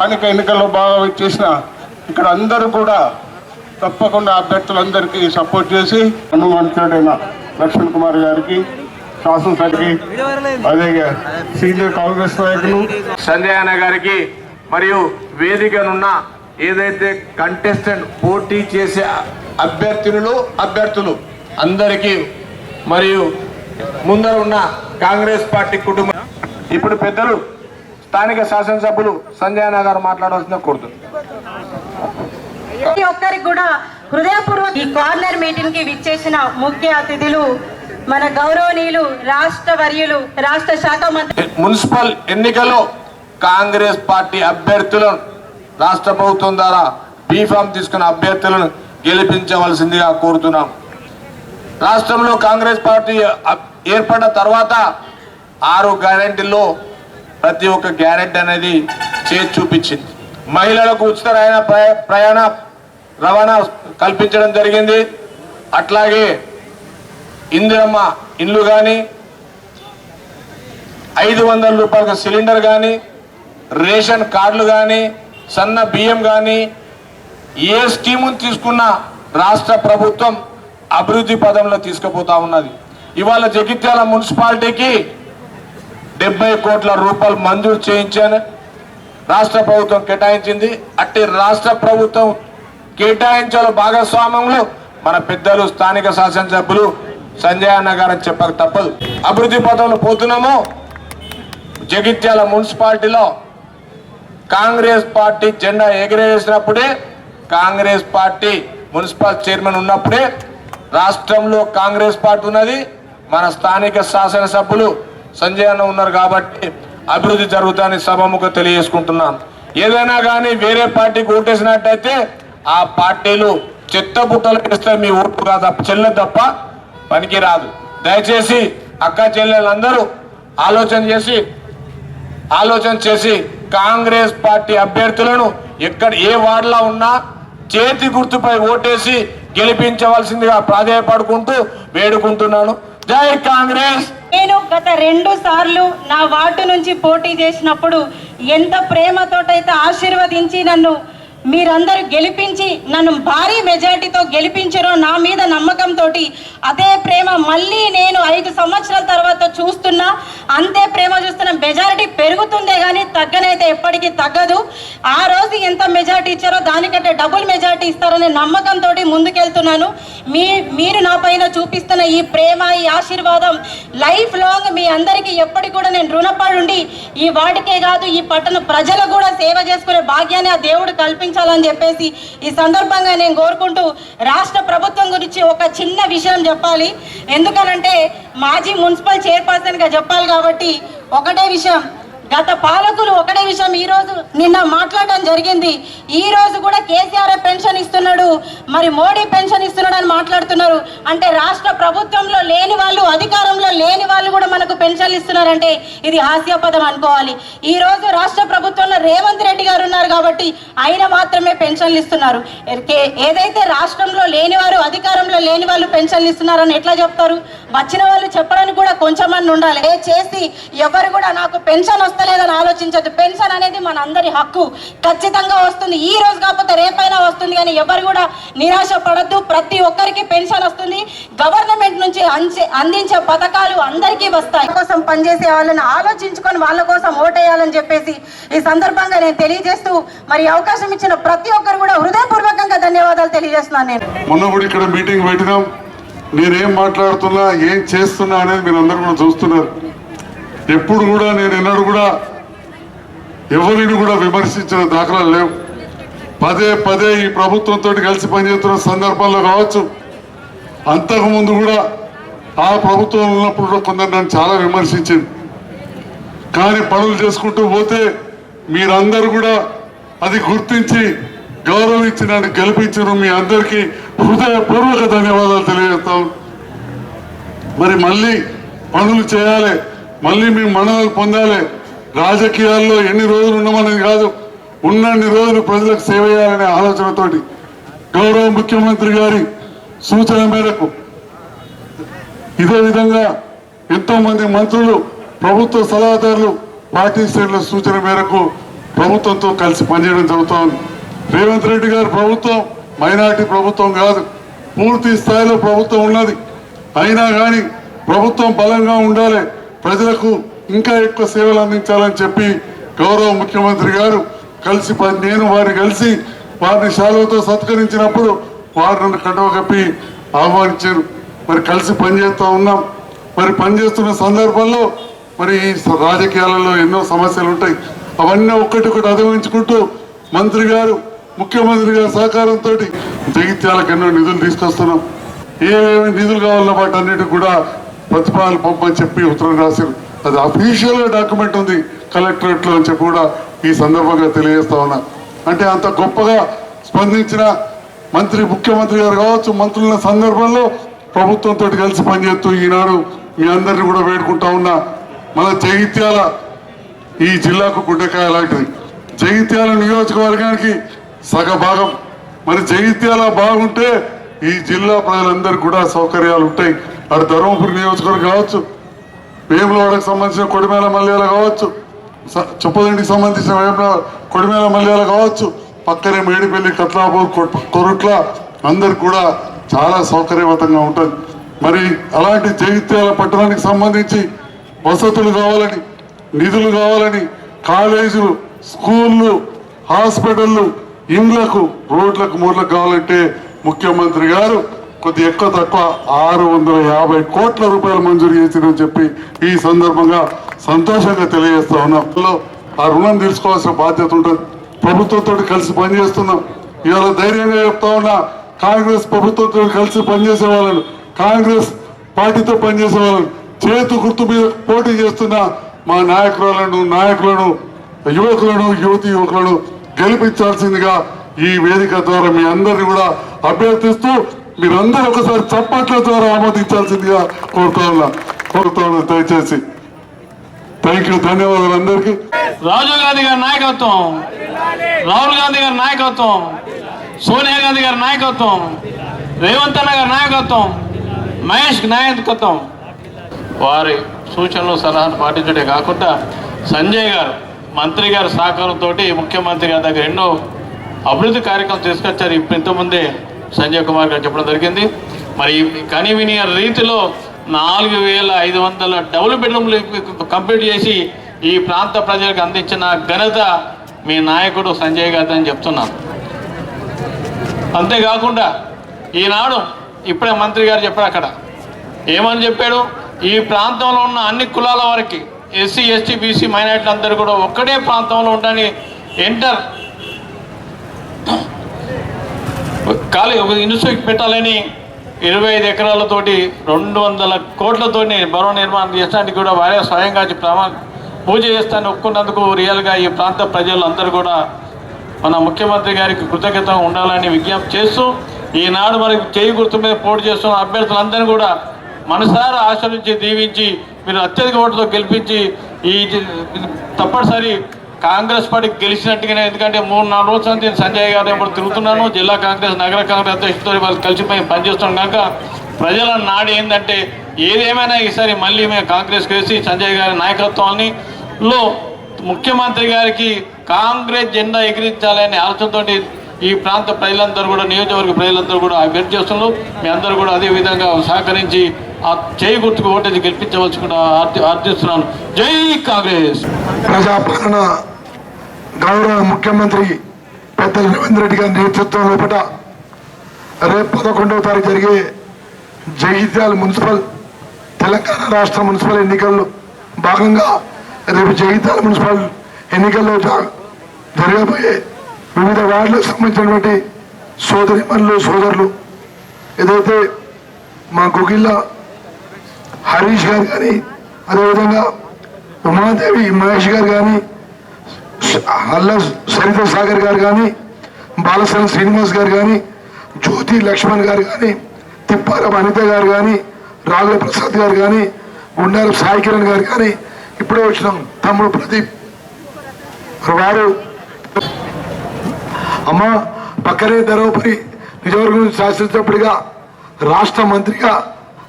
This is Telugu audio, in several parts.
స్థానిక ఎన్నికల్లో బాగా చేసిన ఇక్కడ అందరూ కూడా తప్పకుండా అభ్యర్థులందరికీ సపోర్ట్ చేసి హనుమంతుడైన లక్ష్మణ్ కుమార్ గారికి, శాసనసభకి, అదే సీనియర్ కాంగ్రెస్ నాయకులు సంజయ్ అన్న గారికి మరియు వేదికనున్న ఏదైతే కంటెస్టెంట్ పోటీ చేసే అభ్యర్థులు అందరికీ మరియు ముందర ఉన్న కాంగ్రెస్ పార్టీ కుటుంబం ఇప్పుడు పెద్దలు స్థానిక శాసనసభ్యులు సంజయ్ అన్న గారు మాట్లాడాల్సిన కోరుతుంది. ప్రతి ఒక్కరికి కూడా హృదయపూర్వక ఈ కార్నర్ మీటింగ్ కి విచ్చేసిన ముఖ్య అతిథులు మన గౌరవనీయులు రాష్ట్ర వర్యులు రాష్ట్ర శాఖ మంత్రి. మున్సిపల్ ఎన్నికల్లో కాంగ్రెస్ పార్టీ అభ్యర్థులను రాష్ట్ర ప్రభుత్వం ద్వారా బీఫామ్ తీసుకున్న అభ్యర్థులను గెలిపించవలసిందిగా కోరుతున్నాం. రాష్ట్రంలో కాంగ్రెస్ పార్టీ ఏర్పడిన తర్వాత 6 గ్యారెంటీల్లో ప్రతి ఒక్క గ్యారెంటీ అనేది చేసి చూపించింది. మహిళలకు ఉచిత ప్రయాణ రవాణా కల్పించడం జరిగింది. అట్లాగే ఇందిరమ్మ ఇండ్లు కానీ, 500 రూపాయల సిలిండర్ కానీ, రేషన్ కార్డులు కానీ, సన్న బియ్యం కానీ, ఏ స్కీమును తీసుకున్నా రాష్ట్ర ప్రభుత్వం అభివృద్ధి పదంలో తీసుకుపోతా ఉన్నది. ఇవాళ జగిత్యాల మున్సిపాలిటీకి 70 కోట్ల రూపాయలు మంజూరు చేయించాను రాష్ట్ర ప్రభుత్వం కేటాయించింది. అట్టి రాష్ట్ర ప్రభుత్వం కేటాయించాల భాగస్వామ్యంలో మన పెద్దలు స్థానిక శాసనసభ్యులు సంజయ్ అన్న గారు చెప్పక తప్పదు. అభివృద్ధి పథంలో పోతున్నాము. జగిత్యాల మున్సిపాలిటీలో కాంగ్రెస్ పార్టీ జెండా ఎగిరేసినప్పుడే, కాంగ్రెస్ పార్టీ మున్సిపల్ చైర్మన్ ఉన్నప్పుడే రాష్ట్రంలో కాంగ్రెస్ పార్టీ ఉన్నది. మన స్థానిక శాసనసభ్యులు సంజయ్ అన్న ఉన్నారు కాబట్టి అభివృద్ధి జరుగుతుందని సభముఖ తెలియజేసుకుంటున్నాను. ఏదైనా కానీ వేరే పార్టీకి ఓటేసినట్టయితే ఆ పార్టీలు చెత్త బుట్టలు వేస్తే మీ ఓటు కాదు చెల్లె తప్ప పనికి రాదు. దయచేసి అక్క చెల్లెలందరూ ఆలోచన చేసి కాంగ్రెస్ పార్టీ అభ్యర్థులను ఎక్కడ ఏ వార్డులో ఉన్నా చేతి గుర్తుపై ఓటేసి గెలిపించవలసిందిగా ప్రాధేయపడుకుంటూ వేడుకుంటున్నాను. జై కాంగ్రెస్. నేను గత 2 సార్లు నా వార్డు నుంచి పోటీ చేసినప్పుడు ఎంత ప్రేమతోటైతే ఆశీర్వదించి నన్ను మీరందరూ గెలిపించి నన్ను భారీ మెజార్టీతో గెలిపించారో, నా మీద నమ్మకంతో అదే ప్రేమ మళ్ళీ నేను 5 సంవత్సరాల తర్వాత చూస్తున్నా. అంతే ప్రేమ చూస్తున్నా. మెజారిటీ పెరుగుతుందే కానీ తగ్గనైతే ఎప్పటికీ తగ్గదు. ఆ రోజు ఎంత మెజార్టీ ఇచ్చారో దానికంటే డబుల్ మెజార్టీ ఇస్తారనే నమ్మకంతో ముందుకెళ్తున్నాను. మీరు నా పైన చూపిస్తున్న ఈ ప్రేమ, ఈ ఆశీర్వాదం లైఫ్ లాంగ్ మీ అందరికీ ఎప్పటికి కూడా నేను రుణపడి ఉండి ఈ వాటికే కాదు ఈ పట్టణ ప్రజలకు కూడా సేవ చేసుకునే భాగ్యాన్ని ఆ దేవుడు కల్పించాలని చెప్పేసి ఈ సందర్భంగా నేను కోరుకుంటూ రాష్ట్ర ప్రభుత్వం గురించి ఒక చిన్న విషయం చెప్పాలి. ఎందుకనంటే మాజీ మున్సిపల్ చైర్పర్సన్గా చెప్పాలి కాబట్టి ఒకటే విషయం, గత పాలకులు ఒకటే విషయం ఈరోజు నిన్న మాట్లాడడం జరిగింది. ఈ రోజు కూడా కేసీఆర్ పెన్షన్ ఇస్తున్నాడు, మరి మోడీ పెన్షన్ ఇస్తున్నాడు అని మాట్లాడుతున్నారు. అంటే రాష్ట్ర ప్రభుత్వంలో లేని వాళ్ళు, అధికారంలో లేని వాళ్ళు కూడా మనకు పెన్షన్లు ఇస్తున్నారంటే ఇది హాస్యాపదం అనుకోవాలి. ఈ రోజు రాష్ట్ర ప్రభుత్వంలో రేవంత్ రెడ్డి గారు ఉన్నారు కాబట్టి ఆయన మాత్రమే పెన్షన్లు ఇస్తున్నారు. ఏదైతే రాష్ట్రంలో లేని వారు, అధికారంలో లేని వాళ్ళు పెన్షన్లు ఇస్తున్నారని ఎట్లా చెప్తారు? వచ్చిన వాళ్ళు చెప్పడానికి కూడా కొంచెమన్నా ఉండాలి. చేసి ఎవరు కూడా నాకు పెన్షన్ లేదని ఆలోచించదు. పెన్షన్ అనేది మన అందరి హక్కు, ఖచ్చితంగా వస్తుంది. ఈ రోజు కాకపోతే రేపైనా వస్తుంది, కానీ ఎవరు కూడా నిరాశ పడద్దు. ప్రతి ఒక్కరికి పెన్షన్ వస్తుంది. గవర్నమెంట్ నుంచి అందించే పథకాలు అందరికీ వస్తాయి. కోసం పనిచేసే వాళ్ళని ఆలోచించుకొని వాళ్ళ కోసం ఓటేయాలని చెప్పేసి ఈ సందర్భంగా నేను తెలియజేస్తూ, మరి అవకాశం ఇచ్చిన ప్రతి ఒక్కరు కూడా హృదయపూర్వకంగా ధన్యవాదాలు తెలియజేస్తున్నాను. నేను మొన్న కూడా ఇక్కడ మీటింగ్ పెట్టినాం. నేనేం మాట్లాడుతున్నా, ఏం చేస్తున్నా అనేది మీరు అందరూ కూడా చూస్తున్నారు. ఎప్పుడు కూడా నేను ఎన్నడూ కూడా ఎవరిని కూడా విమర్శించిన దాఖలాలు లేవు. పదే ఈ ప్రభుత్వంతో కలిసి పనిచేస్తున్న సందర్భాల్లో కావచ్చు, అంతకుముందు కూడా ఆ ప్రభుత్వం ఉన్నప్పుడు కూడా కొందరు నన్ను చాలా విమర్శించింది. కానీ పనులు చేసుకుంటూ పోతే మీరందరూ కూడా అది గుర్తించి గౌరవించి నన్ను గెలిపించారు. మీ అందరికీ హృదయపూర్వక ధన్యవాదాలు తెలియజేస్తాం. మరి మళ్ళీ పనులు చేయాలి, మళ్ళీ మేము మన్ననలు పొందాలి. రాజకీయాల్లో ఎన్ని రోజులు ఉన్నామనేది కాదు, ఉన్నన్ని రోజులు ప్రజలకు సేవ చేయాలనే ఆలోచనతోటి గౌరవ ముఖ్యమంత్రి గారి సూచన మేరకు ఇదే విధంగా ఎంతో మంది మంత్రులు, ప్రభుత్వ సలహాదారులు, పార్టీ శ్రేణుల సూచన మేరకు ప్రభుత్వంతో కలిసి పనిచేయడం జరుగుతూ ఉంది. రేవంత్ రెడ్డి గారి ప్రభుత్వం మైనార్టీ ప్రభుత్వం కాదు, పూర్తి స్థాయిలో ప్రభుత్వం ఉన్నది. అయినా కానీ ప్రభుత్వం బలంగా ఉండాలి, ప్రజలకు ఇంకా ఎక్కువ సేవలు అందించాలని చెప్పి గౌరవ ముఖ్యమంత్రి గారు కలిసి నేను వారిని కలిసి వారిని శాలువతో సత్కరించినప్పుడు వారు నన్ను కండవ కప్పి ఆహ్వానించారు. మరి కలిసి పనిచేస్తూ ఉన్నాం. మరి పనిచేస్తున్న సందర్భంలో మరి ఈ రాజకీయాలలో ఎన్నో సమస్యలు ఉంటాయి. అవన్నీ ఒక్కటి అధిగమించుకుంటూ మంత్రి గారు ముఖ్యమంత్రి గారి సహకారంతో జగిత్యాలకు ఎన్నో నిధులు తీసుకొస్తున్నాం. ఏమేమి నిధులు కావాలన్న వాటన్నిటి కూడా ప్రతిపాదనలు పంపని చెప్పి ఉత్తరం రాశారు. అది అఫీషియల్ గా డాక్యుమెంట్ ఉంది కలెక్టరేట్ లో అని చెప్పి కూడా ఈ సందర్భంగా తెలియజేస్తా ఉన్నా. అంటే అంత గొప్పగా స్పందించిన ముఖ్యమంత్రి గారు కావచ్చు, మంత్రుల సందర్భంలో ప్రభుత్వంతో కలిసి పనిచేస్తూ ఈనాడు మీ అందరినీ కూడా వేడుకుంటా ఉన్నా. మన జగిత్యాల ఈ జిల్లాకు గుండెకాయ లాంటిది. జగిత్యాల నియోజకవర్గానికి సగభాగం. మరి జగిత్యాల బాగుంటే ఈ జిల్లా ప్రజలందరికీ కూడా సౌకర్యాలు ఉంటాయి. అటు ధర్మపురి నియోజకవర్గం కావచ్చు, వేములవాడకు సంబంధించిన కొడిమేల మల్యాల కావచ్చు, చొప్పదండికి సంబంధించిన కొడిమేల మల్యాల కావచ్చు, పక్కనే మేడిపల్లి, కట్లాపూర్, కొరుట్ల అందరికి కూడా చాలా సౌకర్యవంతంగా ఉంటుంది. మరి అలాంటి జగిత్యాల పట్టణానికి సంబంధించి వసతులు కావాలని, నిధులు కావాలని, కాలేజీలు, స్కూళ్ళు, హాస్పిటళ్ళు, ఇండ్లకు, రోడ్లకు, మూడ్లకు కావాలంటే ముఖ్యమంత్రి గారు కొద్ది ఎక్కువ తక్కువ 650 కోట్ల రూపాయలు మంజూరు చేసిందని చెప్పి ఈ సందర్భంగా సంతోషంగా తెలియజేస్తా ఉన్నాం. ఆ రుణం తీసుకోవాల్సిన బాధ్యత ఉంటుంది. ప్రభుత్వంతో కలిసి పనిచేస్తున్నాం. ఇవాళ ధైర్యంగా చెప్తా ఉన్నా, కాంగ్రెస్ ప్రభుత్వంతో కలిసి పనిచేసే వాళ్ళను, కాంగ్రెస్ పార్టీతో పనిచేసే వాళ్ళను, చేతు గుర్తు మీద పోటీ చేస్తున్న మా నాయకులను యువకులను గెలిపించాల్సిందిగా ఈ వేదిక ద్వారా మీ అందరినీ కూడా అభ్యర్థిస్తూ మీరందరూ ఒకసారి చప్పట్ల ద్వారా ఆమోదించాల్సిందిగా కోరుతా ఉన్నా. దయచేసి థ్యాంక్ యూ, ధన్యవాదాలు అందరికీ. రాజీవ్ గాంధీ గారి నాయకత్వం, రాహుల్ గాంధీ గారి నాయకత్వం, సోనియా గాంధీ గారి నాయకత్వం, రేవంత్ అన్న గారి నాయకత్వం, మహేష్ నాయకత్వం, వారి సూచనలు సలహాలు పాటించడే కాకుండా సంజయ్ గారు మంత్రి గారి సహకారంతో ముఖ్యమంత్రి గారి దగ్గర ఎన్నో అభివృద్ధి కార్యక్రమం తీసుకొచ్చారు. ఇంతకుముందే సంజయ్ కుమార్ గారు చెప్పడం జరిగింది. మరి కనివిని రీతిలో 4500 డబుల్ బెడ్రూమ్లు కంప్లీట్ చేసి ఈ ప్రాంత ప్రజలకు అందించిన ఘనత మీ నాయకుడు సంజయ్ గారు అని చెప్తున్నాను. అంతేకాకుండా ఈనాడు ఇప్పుడే మంత్రి గారు చెప్పాడు, అక్కడ ఏమని చెప్పాడు, ఈ ప్రాంతంలో ఉన్న అన్ని కులాల వారికి ఎస్సీ ఎస్టీ బీసీ మైనారిటీలు అందరూ కూడా ఒక్కటే ప్రాంతంలో ఉండని ఒక ఇన్స్టిట్యూట్ పెట్టాలని 25 ఎకరాలతోటి 200 కోట్లతోటి భవన నిర్మాణం చేసడానికి కూడా వారే స్వయంగా పూజ చేస్తానని ఒప్పుకున్నందుకు రియల్గా ఈ ప్రాంత ప్రజలు అందరూ కూడా మన ముఖ్యమంత్రి గారికి కృతజ్ఞత ఉండాలని విజ్ఞప్తి చేస్తూ ఈనాడు మనకి చేయి గుర్తు మీద పోటీ చేస్తున్న అభ్యర్థులందరినీ కూడా మనసారా ఆశీర్వదించి దీవించి మీరు అత్యధిక ఓటుతో గెలిపించి ఈ తప్పనిసరి కాంగ్రెస్ పార్టీకి గెలిచినట్టుగానే. ఎందుకంటే 3-4 రోజుల నుంచి సంజయ్ గారు ఎప్పుడు తిరుగుతున్నాను, జిల్లా కాంగ్రెస్ నగర కాంగ్రెస్ అధ్యక్షుడితో వాళ్ళు కలిసిపోయి పనిచేస్తున్నాం కనుక ప్రజల నాడు ఏంటంటే ఏదేమైనా ఈసారి మళ్ళీ మేము కాంగ్రెస్ వేసి సంజయ్ గారి నాయకత్వాన్ని ముఖ్యమంత్రి గారికి కాంగ్రెస్ జెండా ఎగిరించాలనే ఆలోచనతో ఈ ప్రాంత ప్రజలందరూ కూడా, నియోజకవర్గ ప్రజలందరూ కూడా అభ్యర్థి చేస్తున్నారు. మీ అందరూ కూడా అదే విధంగా సహకరించి ఆ చేయి గుర్తుకు ఓటేసి గెలిపించవచ్చు కూడా అర్థిస్తున్నాను. జై కాంగ్రెస్. ప్రజాపాలన గౌరవ ముఖ్యమంత్రి పెద్ద రేవంత్ రెడ్డి గారి నేతృత్వం లోపల రేపు 11వ తారీఖు జరిగే జగిత్యాల మున్సిపల్ తెలంగాణ రాష్ట్ర మున్సిపల్ ఎన్నికల్లో భాగంగా రేపు జగిత్యాల మున్సిపల్ ఎన్నికల్లో జరగబోయే వివిధ వార్డులకు సంబంధించినటువంటి సోదరులు ఏదైతే మా గుగిళ్ళ హరీష్ గారు కానీ, అదేవిధంగా ఉమాదేవి మహేష్ గారు కానీ, అల్ల సరిత సాగర్ గారు కానీ, బాలసరం శ్రీనివాస్ గారు కానీ, జ్యోతి లక్ష్మణ్ గారు కానీ, తిప్పారం అనిత గారు కానీ, రాఘవ ప్రసాద్ గారు కానీ, గుండారం సాయి కిరణ్ గారు కానీ, ఇప్పుడే వచ్చిన తమ్ముడు ప్రదీప్ వారు, అమ్మ పక్కనే ధర్మపురి నిజవర్గం శాసనసభ్యుడిగా రాష్ట్ర మంత్రిగా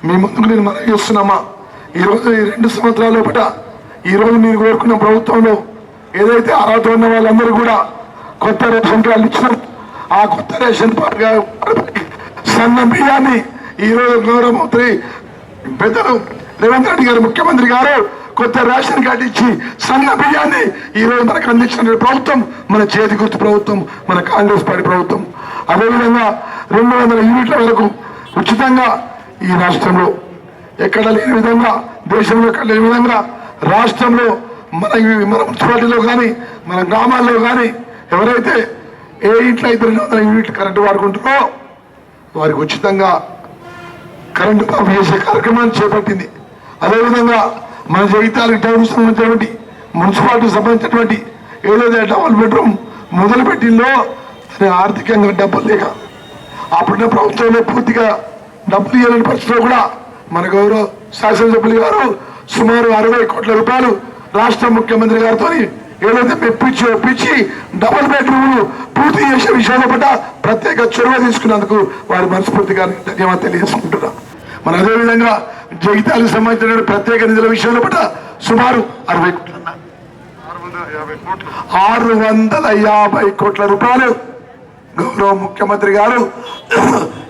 మీ ముందుకు నేను మనవి చేస్తున్నామా. ఈరోజు ఈ 2 సంవత్సరాల లోపల ఈరోజు మీరు కోరుకున్న ప్రభుత్వంలో ఏదైతే అర్హత ఉన్న వాళ్ళందరూ కూడా కొత్త రేషన్ కార్డులు ఇచ్చినాం. ఆ కొత్త రేషన్ సన్న బియ్యాన్ని ఈరోజు గౌరవ మంత్రి పెద్దలు రేవంత్ రెడ్డి గారు ముఖ్యమంత్రి గారు కొత్త రేషన్ కార్డు ఇచ్చి సన్న బియ్యాన్ని ఈరోజు మనకు అందించిన ప్రభుత్వం మన చేతి గుర్తు ప్రభుత్వం, మన కాంగ్రెస్ పార్టీ ప్రభుత్వం. అదేవిధంగా 200 యూనిట్ల వరకు ఉచితంగా ఈ రాష్ట్రంలో ఎక్కడ లేని విధంగా, దేశంలో ఎక్కడ లేని విధంగా రాష్ట్రంలో మన మున్సిపాలిటీలో కానీ మన గ్రామాల్లో కానీ ఎవరైతే ఏ ఇంట్లో అయితే 200 యూనిట్లు కరెంటు వాడుకుంటారో వారికి ఉచితంగా కరెంటు పంపిణీ చేసే కార్యక్రమాన్ని చేపట్టింది. అదేవిధంగా మన జగిత్యాల టౌన్ సంబంధించినటువంటి మున్సిపాలిటీకి సంబంధించినటువంటి ఏదైతే డబుల్ బెడ్రూమ్ మొదలుపెట్టిందో దాని ఆర్థికంగా డబ్బులు లేక అప్పుడున్న ప్రభుత్వంలో పూర్తిగా డబ్బులు ఇవ్వలేని పరిస్థితిలో కూడా మన గౌరవ శాసనసభ్యులు గారు సుమారు 60 కోట్ల రూపాయలు రాష్ట్ర ముఖ్యమంత్రి గారితో ఏదైతే ఒప్పించి డబుల్ బెడ్రూమ్లు పూర్తి చేసే విషయంలో పట్ల ప్రత్యేక చొరవ తీసుకున్నందుకు వారి మనస్ఫూర్తిగా ధన్యవాదాలు తెలియజేసుకుంటున్నాం. మన అదేవిధంగా జగిత్యాలకు సంబంధించిన ప్రత్యేక నిధుల విషయంలో పట్ల సుమారు 650 కోట్ల రూపాయలు గౌరవ ముఖ్యమంత్రి గారు,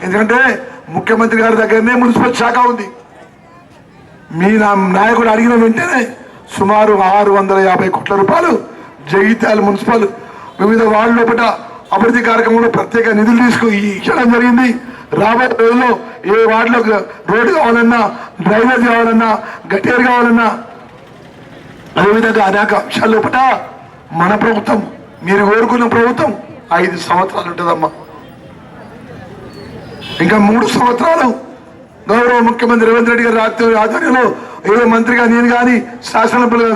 ఎందుకంటే ముఖ్యమంత్రి గారి దగ్గరనే మున్సిపల్ శాఖ ఉంది. మీ నాయకుడు అడిగిన వెంటనే సుమారు 650 కోట్ల రూపాయలు జగిత్యాల మున్సిపల్ వివిధ వార్డు లోపల అభివృద్ధి కార్యక్రమంలో ప్రత్యేక నిధులు ఇచ్చడం జరిగింది. రాబోయే రోజుల్లో ఏ వార్డులో రోడ్డు కావాలన్నా, డ్రైనేజ్ కావాలన్నా, గట్టేరు కావాలన్నా, అదేవిధంగా అనేక అంశాల లోపల మన ప్రభుత్వం, మీరు కోరుకున్న ప్రభుత్వం 5 సంవత్సరాలు ఉంటుందమ్మా. ఇంకా 3 సంవత్సరాలు గౌరవ ముఖ్యమంత్రి రేవంత్ రెడ్డి గారి ఆధ్వర్యంలో ఏదో మంత్రిగా నేను కానీ, శాసనసభ్యులుగా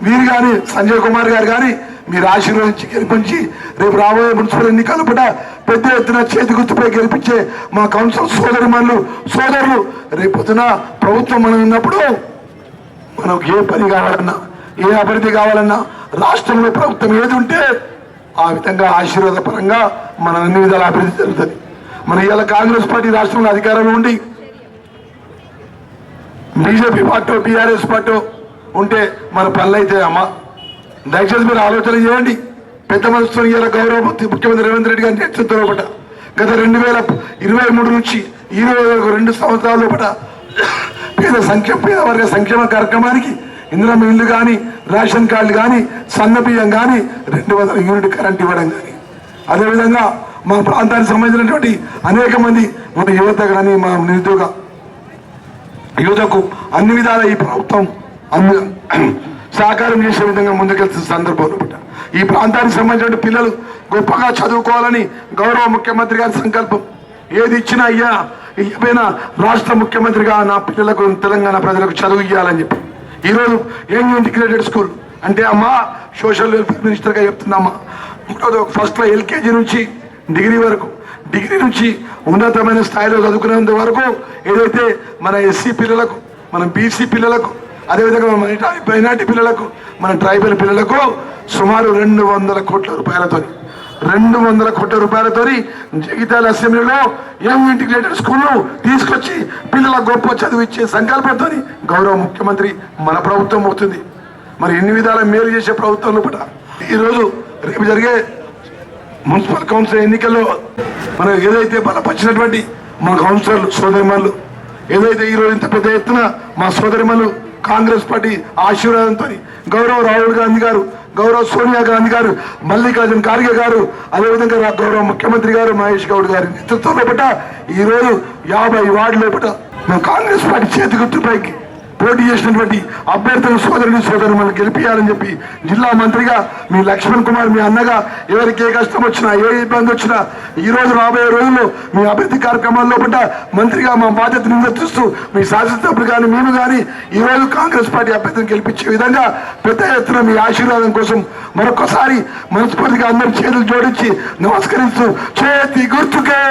వీరు కానీ, సంజయ్ కుమార్ గారు కానీ మీరు ఆశీర్వదించి గెలిపించి రేపు రాబోయే మున్సిపల్ ఎన్నికలు కూడా పెద్ద ఎత్తున చేతి గుర్తుపై గెలిపించే మా కౌన్సిల్ సోదరులు రేపొద్దున ప్రభుత్వం మనం ఉన్నప్పుడు మనకు ఏ పని కావాలన్నా, ఏ అభివృద్ధి కావాలన్నా రాష్ట్రంలో ప్రభుత్వం ఏది ఉంటే ఆ విధంగా ఆశీర్వాదపరంగా మన అన్ని విధాల అభివృద్ధి జరుగుతుంది. మన ఇవాళ కాంగ్రెస్ పార్టీ రాష్ట్రంలో అధికారంలో ఉండి బీజేపీ పార్టీ, టీఆర్ఎస్ పార్టీ ఉంటే మన పనులు అయితే అమ్మా. దయచేసి మీరు ఆలోచన చేయండి. పెద్ద మనసుతో ఇవాళ గౌరవ ముఖ్యమంత్రి రేవంత్ రెడ్డి గారి నేతృత్వంలో పట గత 2023 నుంచి 2 సంవత్సరాల లోపల పేద వర్గ సంక్షేమ కార్యక్రమానికి ఇందిరమ్మ ఇల్లు కానీ, రేషన్ కార్డులు కానీ, సన్న బియ్యం కానీ, 200 యూనిట్ కరెంట్ ఇవ్వడం కానీ, అదేవిధంగా మా ప్రాంతానికి సంబంధించినటువంటి అనేక మంది మన యువత కానీ, మా నిరుద్యోగ యువతకు అన్ని విధాల ఈ ప్రభుత్వం సహకారం చేసే విధంగా ముందుకెళ్తున్న సందర్భంలో ఈ ప్రాంతానికి సంబంధించిన పిల్లలు గొప్పగా చదువుకోవాలని గౌరవ ముఖ్యమంత్రి గారి సంకల్పం. ఏది ఇచ్చినా ఇయ్యపోయినా రాష్ట్ర ముఖ్యమంత్రిగా నా పిల్లలకు, తెలంగాణ ప్రజలకు చదువు ఇవ్వాలని చెప్పి ఈరోజు యంగ్ ఇంటిగ్రేటెడ్ స్కూల్ అంటే అమ్మా సోషల్ వెల్ఫేర్ మినిస్టర్గా చెప్తుందమ్మా. ఫస్ట్లో LKG నుంచి డిగ్రీ వరకు, డిగ్రీ నుంచి ఉన్నతమైన స్థాయిలో చదువుకునేంత వరకు ఏదైతే మన SC పిల్లలకు, మన BC పిల్లలకు, అదేవిధంగా మన మైనార్టీ పిల్లలకు, మన ట్రైబల్ పిల్లలకు సుమారు 200 కోట్ల రూపాయలతో జగిత్యాల అసెంబ్లీలో యంగ్ ఇంటిగ్రేటెడ్ స్కూల్ను తీసుకొచ్చి పిల్లల గొప్ప చదువు ఇచ్చే సంకల్పంతో గౌరవ ముఖ్యమంత్రి మన ప్రభుత్వం అవుతుంది. మరి ఎన్ని విధాల మేలు చేసే ప్రభుత్వం లోపల ఈరోజు రేపు జరిగే మున్సిపల్ కౌన్సిల్ ఎన్నికల్లో మనం ఏదైతే బలపరిచినటువంటి మా కౌన్సిలర్లు సోదరిమణులు ఏదైతే ఈరోజు ఇంత పెద్ద ఎత్తున మా సోదరిమణులు కాంగ్రెస్ పార్టీ ఆశీర్వాదంతో గౌరవ రాహుల్ గాంధీ గారు, గౌరవ సోనియా గాంధీ గారు, మల్లికార్జున్ ఖార్గే గారు, అదేవిధంగా గౌరవ ముఖ్యమంత్రి గారు మహేష్ గౌడ్ గారి నేతృత్వంలో పట్ల ఈరోజు 50 వార్డు లోపల మేము కాంగ్రెస్ పార్టీ చేతి గుర్తుపైకి పోటీ చేసినటువంటి అభ్యర్థులు సోదరులను గెలిపించాలని చెప్పి జిల్లా మంత్రిగా మీ లక్ష్మణ్ కుమార్, మీ అన్నగా ఎవరికి ఏ కష్టం వచ్చినా, ఏ ఇబ్బంది వచ్చినా ఈరోజు రాబోయే రోజుల్లో మీ అభివృద్ధి కార్యక్రమాల్లో పట్ల మంత్రిగా మా బాధ్యతను నిర్వర్తిస్తూ మీ శాసనసభ్యులు కానీ మేము కానీ ఈరోజు కాంగ్రెస్ పార్టీ అభ్యర్థిని గెలిపించే విధంగా పెద్ద ఎత్తున మీ ఆశీర్వాదం కోసం మరొకసారి మనస్ఫూర్తిగా అందరూ చేతులు జోడించి నమస్కరిస్తూ చేతి గుర్తుకే